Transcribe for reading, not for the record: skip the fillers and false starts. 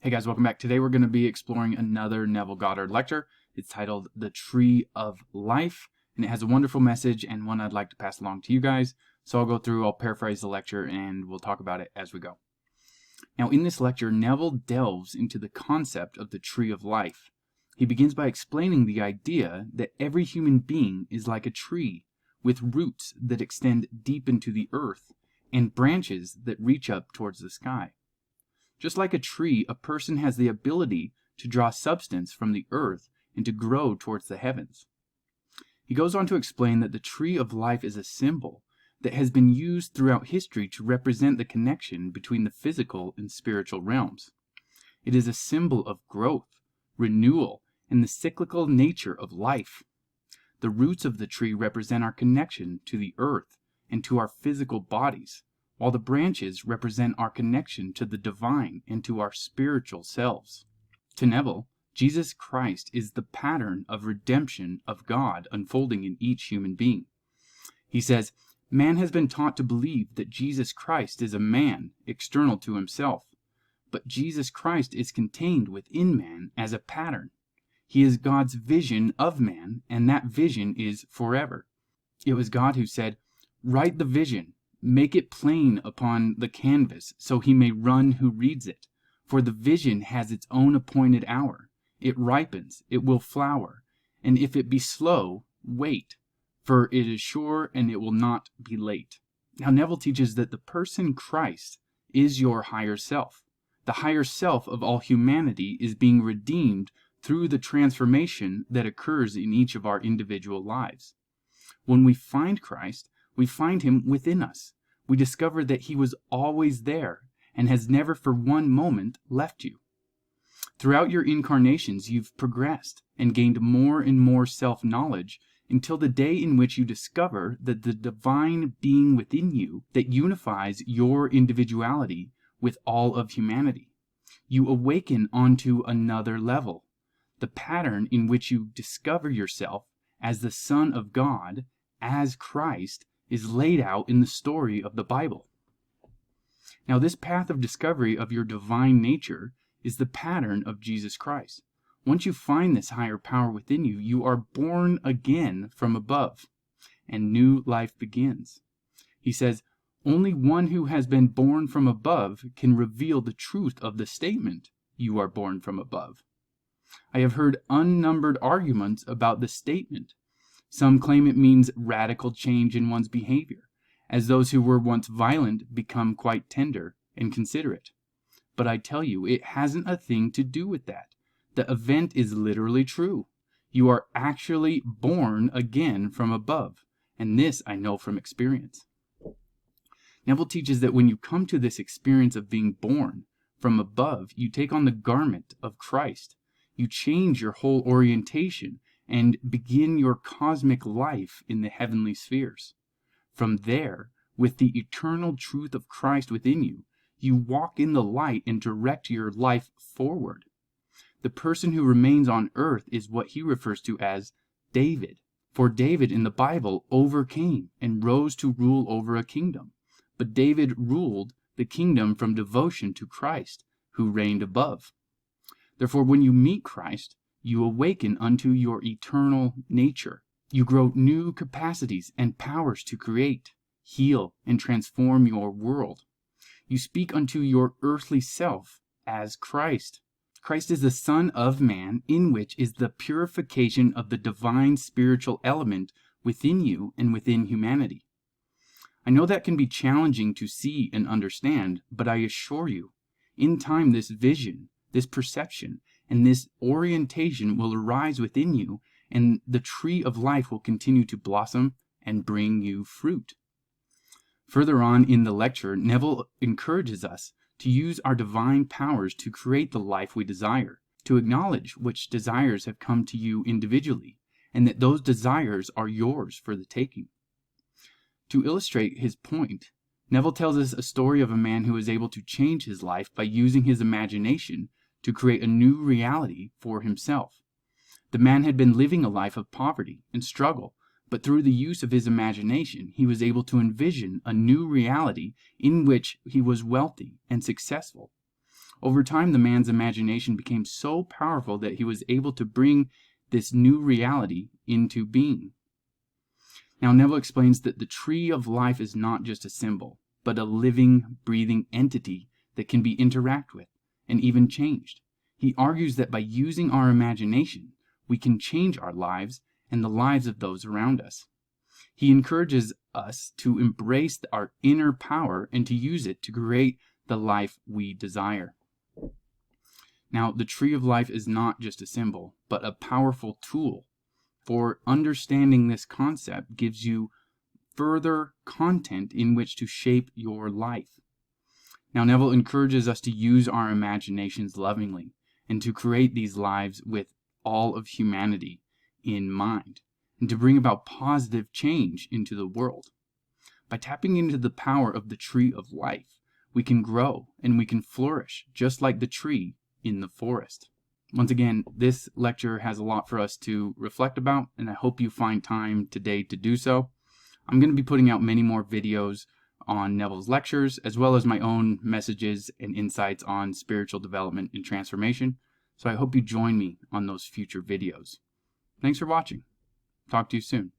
Hey guys, welcome back. Today we're going to be exploring another Neville Goddard lecture. It's titled The Tree of Life, and it has a wonderful message and one I'd like to pass along to you guys. So I'll go through, I'll paraphrase the lecture, and we'll talk about it as we go. Now in this lecture, Neville delves into the concept of the tree of life. He begins by explaining the idea that every human being is like a tree, with roots that extend deep into the earth and branches that reach up towards the sky. Just like a tree, a person has the ability to draw substance from the earth and to grow towards the heavens. He goes on to explain that the tree of life is a symbol that has been used throughout history to represent the connection between the physical and spiritual realms. It is a symbol of growth, renewal, and the cyclical nature of life. The roots of the tree represent our connection to the earth and to our physical bodies, while the branches represent our connection to the divine and to our spiritual selves. To Neville, Jesus Christ is the pattern of redemption of God unfolding in each human being. He says, man has been taught to believe that Jesus Christ is a man external to himself, but Jesus Christ is contained within man as a pattern. He is God's vision of man, and that vision is forever. It was God who said, "Write the vision, make it plain upon the canvas, so he may run who reads it. For the vision has its own appointed hour. It ripens, it will flower, and if it be slow, wait, for it is sure and it will not be late." Now Neville teaches that the person Christ is your higher self. The higher self of all humanity is being redeemed through the transformation that occurs in each of our individual lives. When we find Christ, we find him within us. We discover that he was always there and has never for one moment left you. Throughout your incarnations, you've progressed and gained more and more self-knowledge until the day in which you discover that the divine being within you that unifies your individuality with all of humanity. You awaken onto another level. The pattern in which you discover yourself as the Son of God, as Christ, is laid out in the story of the Bible. Now, this path of discovery of your divine nature is the pattern of Jesus Christ. Once you find this higher power within you, you are born again from above, and new life begins. He says, only one who has been born from above can reveal the truth of the statement, "You are born from above." I have heard unnumbered arguments about this statement. Some claim it means radical change in one's behavior, as those who were once violent become quite tender and considerate. But I tell you, it hasn't a thing to do with that. The event is literally true. You are actually born again from above, and this I know from experience. Neville teaches that when you come to this experience of being born from above, you take on the garment of Christ. You change your whole orientation and begin your cosmic life in the heavenly spheres. From there, with the eternal truth of Christ within you, you walk in the light and direct your life forward. The person who remains on earth is what he refers to as David. For David in the Bible overcame and rose to rule over a kingdom. But David ruled the kingdom from devotion to Christ, who reigned above. Therefore, when you meet Christ, you awaken unto your eternal nature. You grow new capacities and powers to create, heal, and transform your world. You speak unto your earthly self as Christ. Christ is the Son of Man, in which is the purification of the divine spiritual element within you and within humanity. I know that can be challenging to see and understand, but I assure you, in time this vision, this perception, and this orientation will arise within you, and the tree of life will continue to blossom and bring you fruit. Further on in the lecture, Neville encourages us to use our divine powers to create the life we desire, to acknowledge which desires have come to you individually, and that those desires are yours for the taking. To illustrate his point, Neville tells us a story of a man who was able to change his life by using his imagination to create a new reality for himself. The man had been living a life of poverty and struggle, but through the use of his imagination, he was able to envision a new reality in which he was wealthy and successful. Over time, the man's imagination became so powerful that he was able to bring this new reality into being. Now, Neville explains that the tree of life is not just a symbol, but a living, breathing entity that can be interacted with and even changed. He argues that by using our imagination, we can change our lives and the lives of those around us. He encourages us to embrace our inner power and to use it to create the life we desire. Now, the tree of life is not just a symbol, but a powerful tool. For understanding this concept gives you further content in which to shape your life. Now, Neville encourages us to use our imaginations lovingly and to create these lives with all of humanity in mind and to bring about positive change into the world. By tapping into the power of the tree of life, we can grow and we can flourish just like the tree in the forest. Once again, this lecture has a lot for us to reflect about, and I hope you find time today to do so. I'm going to be putting out many more videos on Neville's lectures, as well as my own messages and insights on spiritual development and transformation. So I hope you join me on those future videos. Thanks for watching. Talk to you soon.